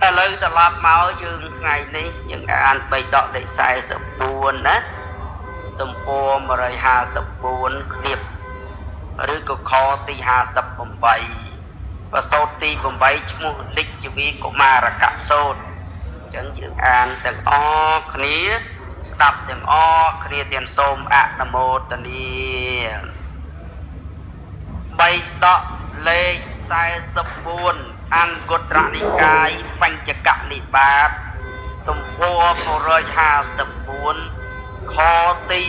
ឥឡូវត្រឡប់មកយើងថ្ងៃនេះយើងអាន3ដកលេខ44ណាទំព័រ154ឃ្លៀបឬក៏ខទី58ប្រសូតទី8ឈ្មោះលិច្ចវីកុមារកសូត្រអញ្ចឹងយើងអានទាំងអស់គ្នាស្ដាប់ទាំងអស់គ្នាទាំងសូមអនុមោទនា3ដកលេខ44អង្គត្រនិកាយបញ្ចកនិបាតទំព័រ154ខទី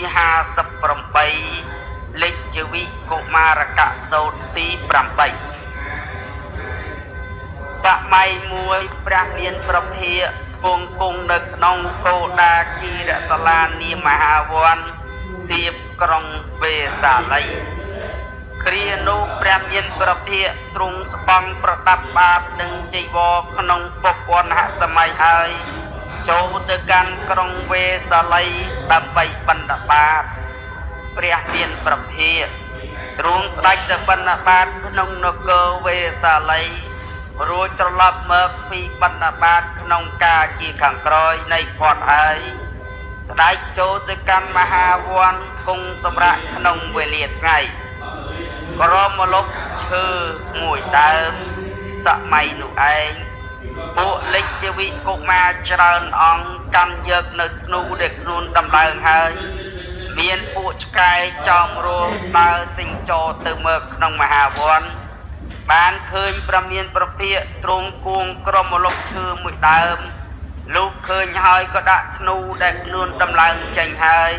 58លិច្ចវីកុមារកសូត្រទី8សម័យមួយព្រះមានប្រភាគង់នៅក្នុងកោដាគិរសាលានាមហាវ័នទៀបក្រុងវេសាលីគ្រានោះព្រះមានប្រភាគទ្រង់ស្បង់ប្រដាប់បាតនិងចីវរក្នុងពុទ្ធវណ្ណសម័យហើយចូលទៅកាន់ក្រុងវេសាលីដើម្បីបណ្ឌបាតព្រះមានប្រភាគទ្រង់ស្ដេចទៅបណ្ឌបាតក្នុងនគរវេសាលីរួចត្រឡប់មកពីបណ្ឌបាតក្នុងការជាខាងក្រោយនៃផាត់ហើយស្ដេចចូលទៅកាន់មហាវ័នគង់សម្រាប់ក្នុងវេលាថ្ងៃក្រមលុបឈើមួយដើមសម័យនោះឯងពួកលិច្ចវីកុមារច្រើនអង្គកាន់យកនៅធ្នូដែលខ្លួនដំឡើងហើយមានពួកឆ្កែចំរោងដើរសិញចរទៅមើលក្នុងមហាវ័នបានឃើញព្រះមានប្រភាគទ្រង់គួងក្រមលុបឈើមួយដើមលុះឃើញហើយក៏ដាក់ធ្នូដែលខ្លួនដំឡើងចេញហើយ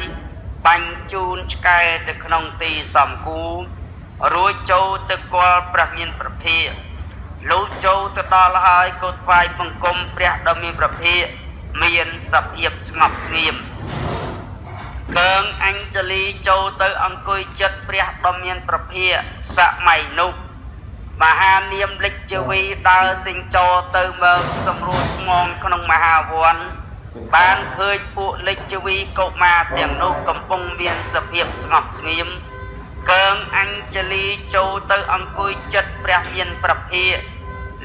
បាញ់ជូនឆ្កែទៅក្នុងទីសំគូរួចចូលទៅគាល់ព្រះមានប្រភាគលុះចូលទៅដល់ហើយក៏ថ្វាយបង្គំព្រះដ៏មានប្រភាគមានសភាពស្ងប់ស្ងៀមកើងអញ្ជលីចូលទៅអង្គុយចិត្តព្រះដ៏មានប្រភាគសម័យនោះមហានាមលិច្ចវីដើរសិញចរទៅមើលសម្រួលស្មងក្នុងមហាវ័នបានឃើញពួកលិច្ចវីកុមារទាំងនោះកំពុងមានសភាពស្ងប់ស្ងៀមកើងអញ្ជលីចូលទៅអង្គុយចិត្តព្រះមានប្រភាគ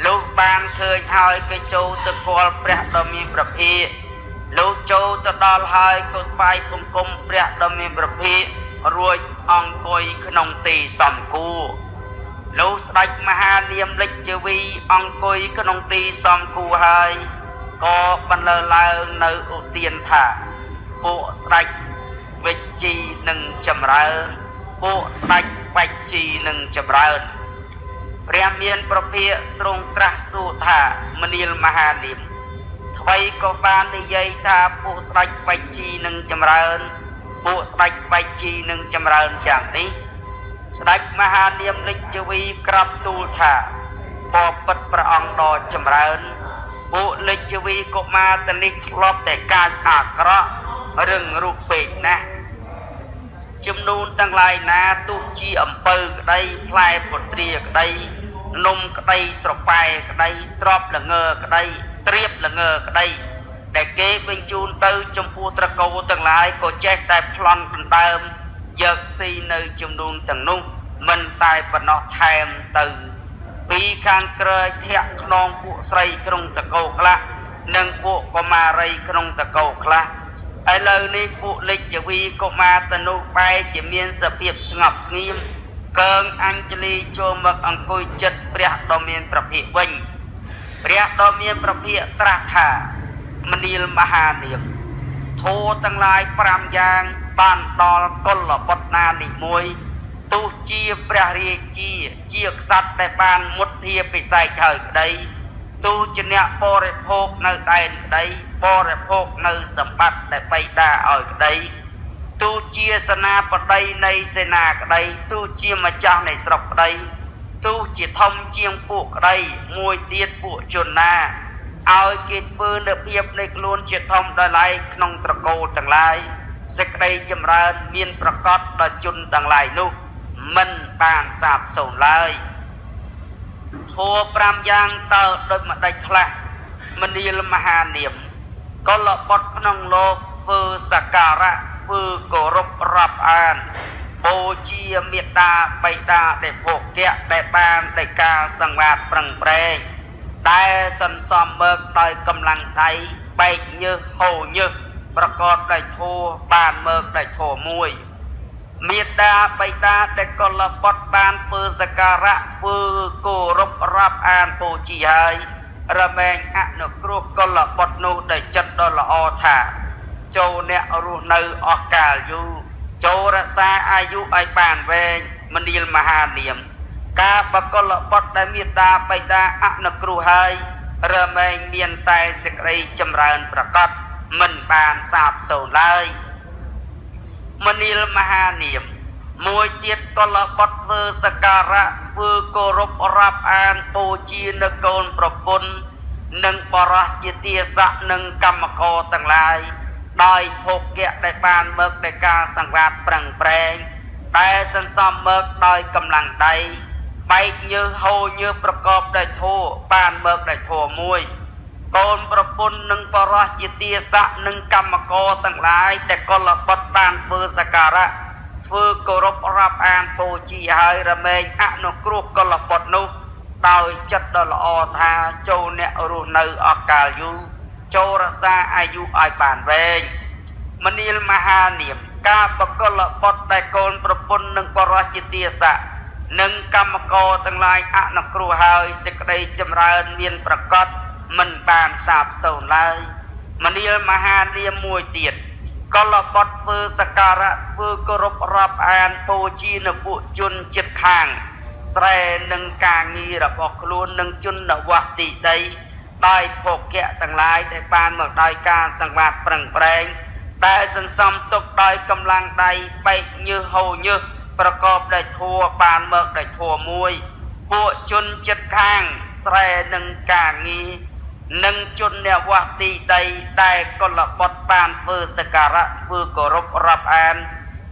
លុះបានឃើញហើយក៏ចូលទៅគាល់ព្រះដ៏មានប្រភាគលុះចូលទៅដល់ហើយក៏ថ្វាយបង្គំព្រះដ៏មានប្រភាគរួចអង្គុយក្នុងទីសំគួរលុះស្ដេចមហានាមលិច្ចវីអង្គុយក្នុងទីសំគួរហើយក៏បន្លឺឡើងនៅឧទានថាពួកស្ដេចវិជ្ជីនឹងចម្រើនពួកស្ដេចបច្ជីនឹងចម្រើនព្រះមានប្រភាគទ្រង់ត្រាស់សួរថាមនាលមហានាមថ្វីក៏បាននិយាយថាពួកស្ដេចបច្ជីនឹងចម្រើនពួកស្ដេចបច្ជីនឹងចម្រើនយ៉ាងនេះស្ដេចមហានាមលិច្ចវីក្រាបទូលថាបបិទ្ធព្រះអង្គដ៏ចម្រើនពួកលិច្ចវីកុមារទៅនេះធ្លាប់តែកាចអាក្រក់រឹងរូបពេកណាស់ចំនួនទាំងឡាយណាទោះជាអំពៅក្តីផ្លែពុត្រាក្តីនំក្តីត្រប៉ែក្តីទ្របល្ងើក្តីត្រៀបល្ងើក្តីដែលគេបញ្ជូនទៅចំពោះត្រកូលទាំងឡាយក៏ចេះតែប្លន់ដណ្ដើមយកស៊ីនៅចំនួនទាំងនោះមិនតែប៉ុណ្ណោះថែមទៅពីខាងក្រោយធាក់ខ្នងពួកស្រីក្នុងតកោខ្លះនិងពួកកុមារីក្នុងតកោខ្លះឥឡូវនេះពួកលិច្ចវីកុមារទៅនោះបែរជាមានសភាពស្ងប់ស្ងៀមកើងអញ្ជលីចូលមកអង្គុយចិត្តព្រះដ៏មានប្រភាគវិញព្រះដ៏មានប្រភាគត្រាស់ថាមនាលមហានាមធម៌ទាំងឡាយ5យ៉ាងបានដល់កុលបុត្រណានេះមួយទោះជាព្រះរាជាក្សត្រដែលបានមុទ្ធាពិសេសហើយក្តីទោះជាអ្នកបរិភោគនៅដែនក្តីបរិភោគនៅសម្បត្តិដែលបៃតាឲ្យក្តីទោះជាសេនាបតីនៃសេនាក្តីទោះជាម្ចាស់នៃស្រុកក្តីទោះជាធំជាងពួកក្តីមួយទៀតពួកជនណាឲ្យគេធ្វើនៅភាពនៃខ្លួនជាធំដល់ឡែកក្នុងត្រកូលទាំងឡាយសេចក្តីចម្រើនមានប្រកបដល់ជនទាំងឡាយនោះមិនបានសាបសូន្យឡើយធម៌5យ៉ាងតើដូចម្ដេចខ្លះមនាលមហានាមកុលបុត្រក្នុងលោកធ្វើសក្ការៈធ្វើគោរពរាប់អានបូជាមេត្តាបិតាដែលភោគៈដែលបានដោយការសង្វាតប្រឹងប្រែងដែល សន្សំមើកដោយកម្លាំងដៃបែកញើសហូរញើសប្រកបដោយធម៌បានមើកដោយធម៌មួយមេត្តាបៃតាតែកលបុត្របានធ្វើសក្ការៈធ្វើគោរពរាប់អានពូជាហើយរមែងអនុគ្រោះកលបុត្រនោះដោយចិត្តដ៏ល្អថាចូលអ្នករស់នៅអស់កាលយូរចូលរក្សាអាយុឲ្យបានវែងមនាលមហានាមការបកលបុត្រដែលមេត្តាបៃតាអនុគ្រោះហើយរមែងមានតែសេចក្តីចម្រើនប្រកបមិនបានសាបសូន្យឡើយមនាលមហានាមមួយទៀតកលបុត្រធ្វើសក្ការៈធ្វើគោរពរាប់អានពូជានៅកូនប្រពន្ធនិងបរោះជាទាស័កនិងកម្មករទាំងឡាយដោយភោគៈដែលបានមើកដោយការសង្វាតប្រឹងប្រែងដែលសន្សំមើកដោយកម្លាំងដៃបែកញើសហូរញើសប្រកបដោយធម៌បានមើកដោយធម៌មួយកូនប្រពន្ធនិងបរោះជាទាស័កនិងកម្មករទាំងឡាយដែលកលបុត្របានធ្វើសក្ការៈធ្វើគោរពរាប់អានពូជាហើយរមែងអនុគ្រោះកលបុត្រនោះដោយចិត្តដ៏ល្អថាចូលអ្នករស់នៅអស់កាលយូរចូលរក្សាអាយុឲ្យបានវែងមនាលមហានាមការបកលបុត្រដែលកូនប្រពន្ធនិងបរោះជាទាស័កនិងកម្មករទាំងឡាយអនុគ្រោះហើយសេចក្តីចម្រើនមានប្រកបមិនបានសាបសូន្យឡើយមនាលមហានាមមួយទៀតកលបុត្រធ្វើសក្ការៈធ្វើគោរពរាប់អានពូជានៅពួកជនចិត្តខាងស្រែនឹងការងាររបស់ខ្លួននឹងជនវត្តទីដីដោយភោគៈទាំងឡាយដែលបានមកដោយការសង្វាតប្រឹងប្រែងដែលសន្សំទុកដោយកម្លាំងដៃបែកញើសហូរញើសប្រកបដោយធម៌បានមើកដោយធម៌មួយពួកជនចិត្តខាងស្រែនឹងការងារនិងជនអ្នកវាស់ទីដីដែលកុលបុត្របានធ្វើសក្ការៈធ្វើគោរពរាប់អាន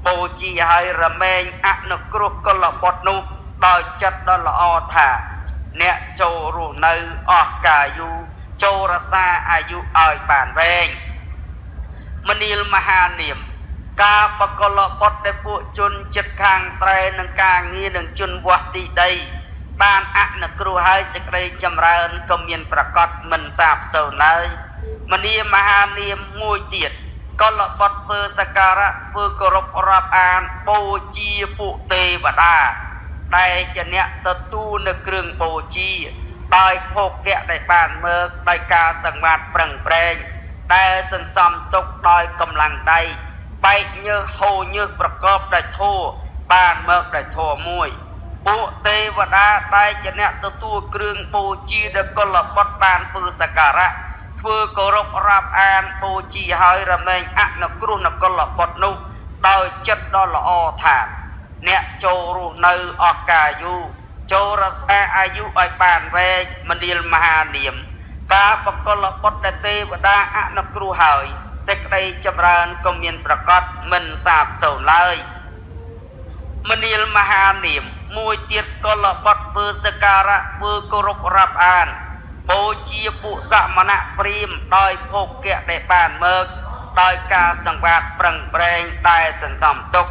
បូជាហើយរមែងអនុគ្រោះកុលបុត្រនោះដោយចិត្តដ៏ល្អថាអ្នកចូលរស់នៅអស់កាលយូរចូលរក្សាអាយុឲ្យបានវែងមនាលមហានាមការបកលបុត្រដែលពួកជនចិត្តខាងស្រែនឹងការងារនឹងជនវាស់ទីដីបានអនុគ្រោះហើយសេចក្តីចម្រើនក៏មានប្រកបមិនសាបសូន្យឡើយមនាលមហានាមមួយទៀតកលបុត្រធ្វើសក្ការៈធ្វើគោរពរាប់អានបូជាពួកទេវតាដែលជាអ្នកទទួលនៅគ្រឿងបូជាដោយភោគៈដែលបានមើកដោយការសង្វាតប្រឹងប្រែងដែលសន្សំទុកដោយកម្លាំងដៃបែកញើសហូរញើសប្រកបដោយធម៌បានមើកដោយធម៌មួយពួកទេវតាដែលជាអ្នកទទួលគ្រឿងបូជាដែលកុលបុត្របានធ្វើសក្ការៈធ្វើគោរពរាប់អានបូជាហើយរមែងអនុគ្រោះនកុលបុត្រនោះដោយចិត្តដ៏ល្អថាអ្នកចូលរស់នៅអស់កាលយូរចូលរក្សាអាយុឲ្យបានវែងមនាលមហានាមការបកលបុត្រដែលទេវតាអនុគ្រោះហើយសេចក្តីចម្រើនក៏មានប្រកបមិនសាបសូន្យឡើយមនាលមហានាមមួយទៀតកុលបុត្រធ្វើសក្ការៈធ្វើគោរពរាប់អានបូជាពួកសមណៈព្រាហ្មណ៍ដោយភោគៈដែលបានមើកដោយការសង្វាតប្រឹងប្រែងដែលសន្សំទុក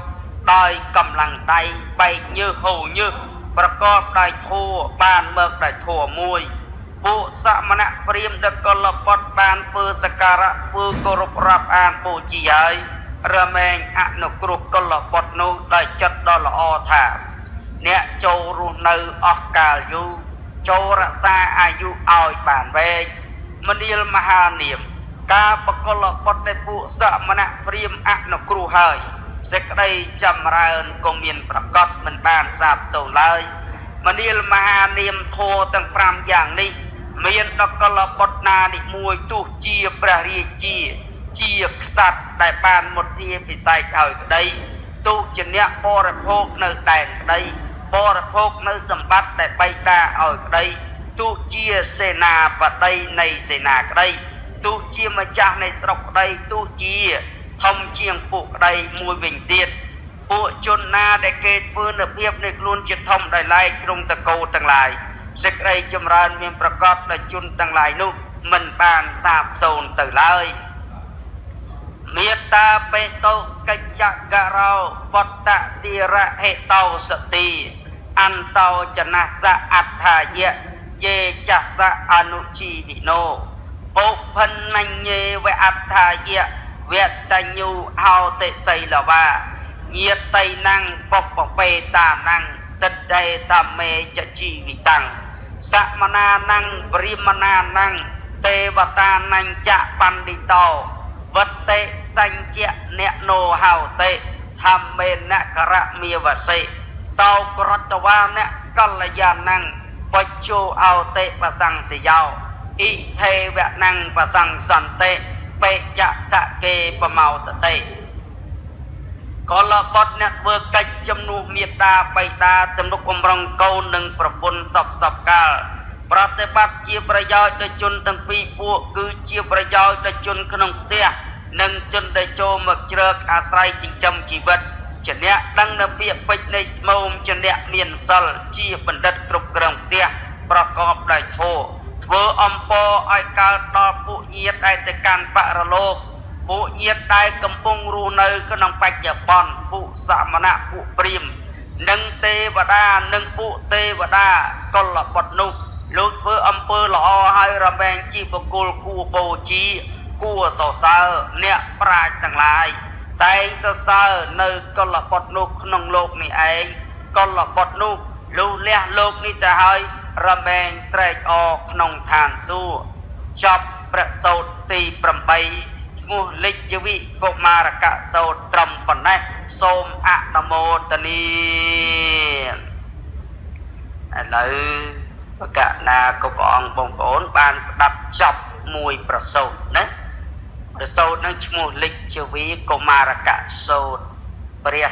ដោយកម្លាំងដៃបែកញើសហូរញើសប្រកបដោយធម៌បានមើកដោយធម៌មួយពួកសមណៈព្រាហ្មណ៍ដែលកុលបុត្របានធ្វើសក្ការៈធ្វើគោរពរាប់អានបូជាហើយរមែងអនុគ្រោះកុលបុត្រនោះដោយចិត្តដ៏ល្អថាអ្នកចូលរស់នៅអស់កាលយូរចូលរក្សាអាយុឲ្យបានវែងមនាលមហានាមការបកលបុត្រដែលពួកសមណៈព្រាហ្មណ៍អនុគ្រោះហើយសេចក្តីចម្រើនក៏មានប្រកបមិនបានសាបសូន្យឡើយមនាលមហានាមធម៌ទាំង5យ៉ាងនេះមានដកលបុត្រណានិមួយទោះជាព្រះរាជាក្សត្រដែលបានមុទ្ធាពិសេសឲ្យក្តីទោះជាអ្នកបរិភោគនៅដែនក្តីបរិភោគនៅសម្បត្តិដែលបៃតាឲ្យក្តីទោះជាសេនាបតីនៃសេនាក្តីទោះជាម្ចាស់នៃស្រុកក្តីទោះជាធំជាងពួកក្តីមួយវិញទៀតពួកជនណាដែលគេធ្វើនៅភាពនៃខ្លួនជាធំដោយឡែកក្នុងតកូលទាំងឡាយសេចក្តីចម្រើនមានប្រកបដោយជនទាំងឡាយនោះមិនបានសាបសូន្យទៅឡើយមេត្តាបេតោកិច្ចចករោបតតិរហេតោសតិអន្តោចនស្សអដ្ឋាយៈ เยจัสสะอนุชีวิโนปุพันนัญเยวะอัฏฐายะเวตัญญูเฮาเตไสลาวาเยียไตนังปกปเปตานังตัดใจตามเมจะชีวิตังสัมนานังปริมนานังเทวตานังจะปันดิโตวัตเตสัญเจเนโนเฮาเตธรรมเมนะกระเมียวเสสาวกรัตวานะกัลยานังปัจโจเอาเตปสังสิยาวอิเทวนังปสังสันเตเปจะสะเกปเมาตเตก็ละบทเนี่ยเวอกัจจำนูเมียตาไปตาตำลุกอมรังเกาหนึ่งประปุนสับกาลปฏิบัติเจียประยอยได้จนตั้งปีพวกคือเจียประยอยได้จนขนมเตี้ยหนึ่งจนได้โจมเจริญอาศัยจิงจำชีวิตเจเนี้ยดังนเบียไปในสมองเจเนี้ยเมียนสัลเจียบันดัดกรุบกระงเตี้ยประกอบได้โทเวออมปอไอการตอปุเยียดได้แต่การปะระโลกปุเยียดได้กำปงรูในขนมปัจจบอนปุสามณะปุปริมหนึ่งเทวดาหนึ่งปุเทวดาก็ละบทนุลูกเพื่ออำเภอหล่อให้ระแบงจีบกุลกูโบจีกูโซซาเนี่ยปราต่างหลายแต่โซซาในก็ละบทนุขนมโลกนี่เองก็ละบทนุลูเลี้ยโลกนี่แต่ให้ระแบงเตรออกขนมทานสู้จับประสดตีปรำไปมูลิจวิโกมารกะโสตรมปนได้สมอะนโมตนีอะไรประกาศนากบองบงโอนบานสดับจับมวยประสดนะประสดนั้นมูลิจวิโกมารกะโสตเปรีย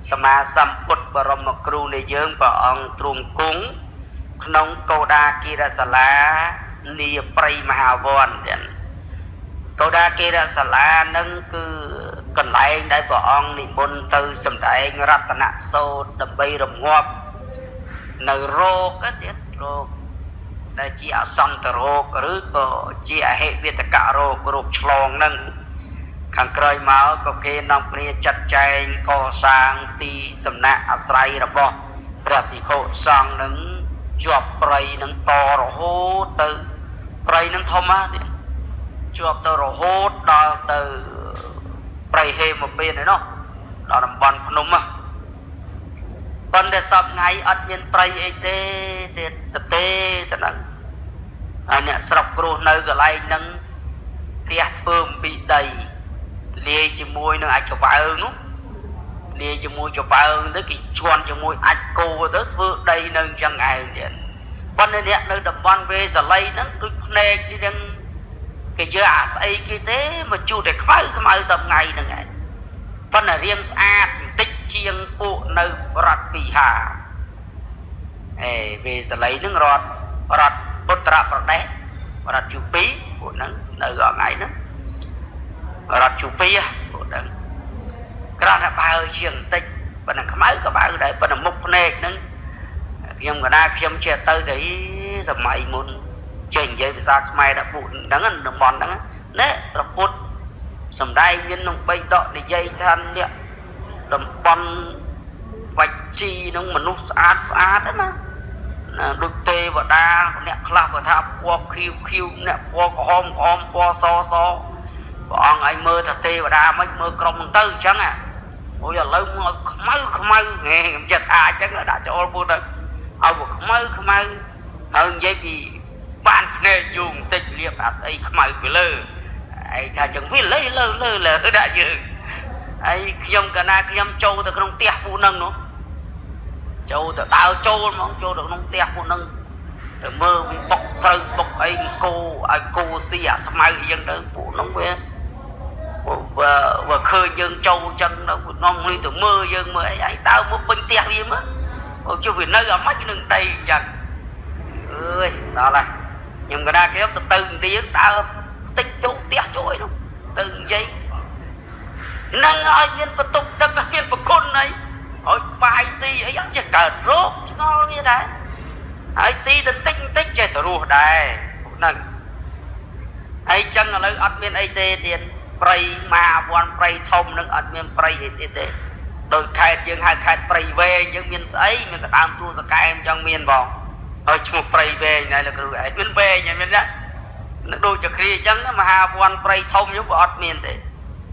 สมาสัมพุทธบรมครูในเยื้องพระองค์ตรุงกุ้งขนมโกดากีรสลาเนียปริมหาวรเด่นโกดากีรสลานั่นคือกันไหลได้พระองค์นิมนต์từสำได้รัตนโสตดำไปรำงอบในโรคก็เด็ดโรคได้จีอาสันตโรคหรือก็จีอาเหตุวิตกะโรคโรคฉลองนั่นขังเกยมาก็เกณฑ์นำเปรียจัดใจก่อสร้างตีสำนักอาศัยระบบพระภิกขุสร้างนั้นจวบไปนั้นต่อระโหตือไปนั้นทอมาดิจวบต่อระโหดอตือไปเฮมาเป็นเลยเนาะดอลำบอลพนมอ่ะตอนเด็กสับไงอัดเมียนไปเอเต้แต่นั้นอันเนี้ยสลับกรูเนยกับไรนั่งเตี้ยเพิ่มปีใดเลี้ยจมูกนั่งไอจะไปนู้เลี้ยจมูกจะไปtới cái chuồnจมูกไอโก้tới vừa đâyนั่งจังไงเนี่ยวันนี้เนี่ยนั่งดับบอลเวสไลนั่งด้วยเนกนี่นั่งcái giờ à say cái thế mà chủ để không ai dập ngày nữa ngày phần là riêng sát tích chiêng bộ nơi rọt bì hà về sẽ lấy nước rọt bột trà bọt đét rọt chủ pí của nó nơi gọi ngày nữa rọt chủ pí của nó cái là bao chiêng tích phần là không ai có bao đấy phần là mục nè nó nhưng mà na khi em chơi tới thấy giờ mày muốn trình với việc mai đã phụ đắng ăn đồng bòn đắng nè là phút sầm đai viên nông bay đọ để dây than điện đồng bòn vạch chi nó mà nút sát đó mà đục tê và đa nè clap và tháp qua khiu nè qua hôm qua so bọn anh mơ thật tê và đa mấy mơ còng tư chẳng à ôi giờ lâu không may nghe chật chẳng là đã cho buồn đấy không may hơn dây vì ban này dùng tích liệp à xây không ai phải lơ ai ta chẳng biết lấy lơ đã dừng ai khi ông cả na khi ông châu ta không tia phụ nâng nó châu ta đào châu mà ông châu được không tia phụ nâng từ mơ bọc sơi bọc anh cô si à smile dân đó phụ nông quê và khơi dân châu chân nó nông đi từ mơ dân mơ ấy đào một bình tia gì mà ông chưa vì nơi ở mấy cái đường đầy chẳng ơi đó là nhưng mà đa kéo từ từng đi đã tích chỗ tiếc chỗ ấy đâu từng giây năng ai viên vật tục đâm ra viên vật côn này ôi bài si ấy chỉ cả rốt ngon như thế ai si tên tích chơi thử rùa đây nâng ai chân là lấy admin ai tê tiền prey mà quan prey thông nâng admin prey tê đôi khai dương hai khai prey về nhưng miền ấy mình ta làm tu sa cái em trong miền vòng ហើយឈ្មោះព្រៃវែងណែលោកគ្រូឯងមានវែងឯងមានណាដូចចក្រាអញ្ចឹងមហាវ័នព្រៃធំហ្នឹងក៏អត់មានទេ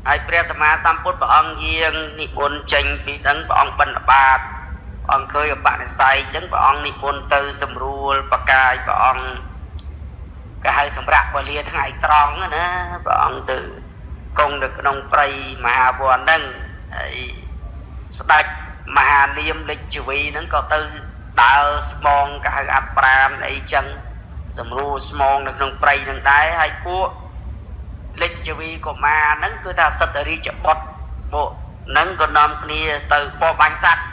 ហើយព្រះសម្មាសម្ពុទ្ធព្រះអង្គយាងនិមន្តចេញពីហ្នឹងព្រះអង្គបិណ្ឌបាតអង្គឃើញអបនិស្ស័យអញ្ចឹងព្រះអង្គនិមន្តទៅសម្រួលបកាយព្រះអង្គក៏ហៅសម្រាប់វេលាថ្ងៃត្រង់ណាព្រះអង្គទៅគង់នៅក្នុងព្រៃមហាវ័នហ្នឹងហើយស្ដេចមហានាមលេចជីវីហ្នឹងក៏ទៅដើរស្មងក៏ហៅអត់ប្រានអីចឹងសម្រួលស្មងនៅក្នុងព្រៃហ្នឹងដែរហើយពួកលេចជីវីកុមារហ្នឹងគឺថាសិទ្ធិរាជបុត្រពួកហ្នឹងក៏នាំគ្នាទៅបបបាញ់សត្វ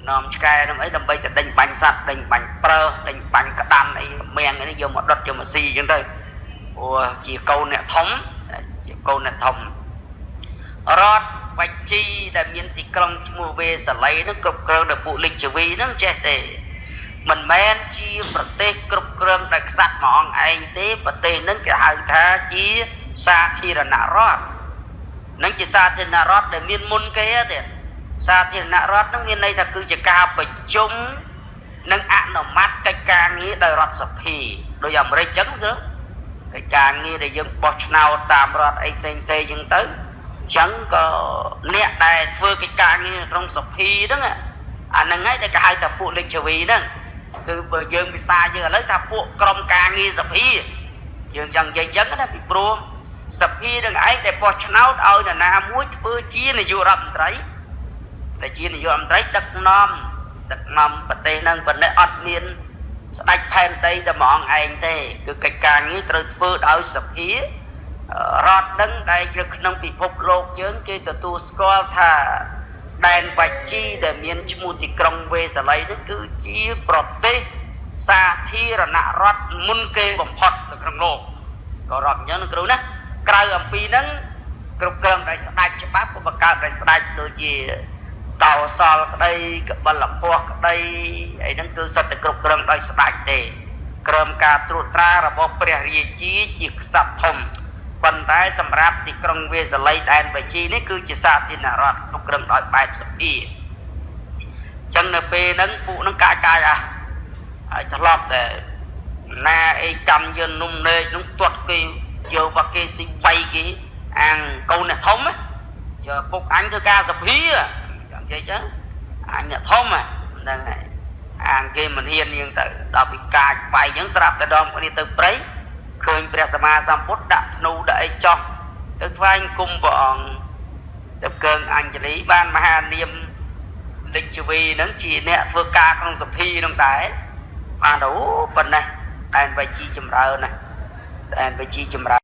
នាំឆ្កែនឹងអីដើម្បីទៅដេញបាញ់សត្វដេញបាញ់ប្រើដេញបាញ់ក្តាន់អីមៀងនេះយកមកដុតយកមកស៊ីអញ្ចឹងទៅព្រោះជាកូនអ្នកធំជាកូនអ្នកធំរដ្ឋវច្ជីដែលមានទីក្រុងឈ្មោះវេសាលីនឹងគ្រប់គ្រងដោយពួកលេចជីវីនឹងចេះទេមិនមែនជាប្រទេសគ្រប់គ្រងដោយក្សត្រមួយអង្គឯងទេប្រទេសនឹងគេហៅថាជាសាធារណរដ្ឋនឹងជាសាធារណរដ្ឋដែលមានមុនគេទៀតសាធារណរដ្ឋនឹងមានន័យថាគឺជាការប្រជុំនិងអនុម័តកិច្ចការងារដោយរដ្ឋសភាដោយអាមេរិកចឹងគឺកិច្ចការងារដែលយើងបោះឆ្នោតតាមរដ្ឋអីផ្សេងៗចឹងទៅចឹងក៏អ្នកដែលធ្វើកិច្ចការងារក្នុងសភាហ្នឹងអាហ្នឹងហើយដែលគេហៅថាពួកលេខជីវីហ្នឹងគឺបើយើងភាសាយើងឥឡូវថាពួកក្រុមការងារសភាយើងយ៉ាងនិយាយចឹងណាពីព្រោះសភានឹងឯងដែលបោះឆ្នោតឲ្យនរណាមួយធ្វើជានាយករដ្ឋមន្ត្រីតែជានាយករដ្ឋមន្ត្រីដឹកនាំប្រទេសហ្នឹងប៉ុន្តែអត់មានស្ដេចផែនដីតែម្ដងឯងទេគឺកិច្ចការងារត្រូវធ្វើដោយសភារដ្ឋនឹងដែលនៅក្នុងពិភពលោកយើងគេទទួលស្គាល់ថាដែនវច្ជីដែលមានឈ្មោះទីក្រុងវេសាលីនេះគឺជាប្រទេសសាធារណរដ្ឋមុនគេបំផុតនៅក្នុងលោកក៏រាប់អញ្ចឹងគ្រូណាក្រៅអំពីហ្នឹងគ្រប់គ្រងដោយស្ដេចច្បាប់ក៏បង្កើតដោយស្ដេចដូចជាតោសលក្តីកបិលពស់ក្តីអីហ្នឹងគឺសិតតែគ្រប់គ្រងដោយស្ដេចទេក្រោមការត្រួតត្រារបស់ព្រះរាជាក្សត្រធំប៉ុន្តែសម្រាប់ទីក្រុងវេសាលីដែនវច្ជីនេះគឺជាសាធារណរដ្ឋគ្រប់គ្រងដោយបែបសភាអញ្ចឹងនៅពេលហ្នឹងពួកហ្នឹងកាយហើយឆ្លប់តែណាអីកម្មយន្តនំនេកហ្នឹងទាត់គេយកបាគេស៊ីវៃគេអាងកូនអ្នកធំយកពុកអញធ្វើការសភាចាំនិយាយចឹងអញអ្នកធំហ្នឹងហើយអាងគេមិនហ៊ានយើងទៅដល់ពីកាចវាយចឹងស្រាប់តែដងគ្នាទៅព្រៃឃើញព្រះសម្មាសម្ពុទ្ធដាក់ធ្នូដាក់អីចោះទៅថ្វាយគុំព្រះអង្គទៅកើងអញ្ជលីបានមហានាមលេចជីវីហ្នឹងជាអ្នកធ្វើការក្នុងសភាហ្នឹងដែរបានអូប៉ុណ្ណេះដែនវច្ជីចម្រើនណាដែនវច្ជីចម្រើ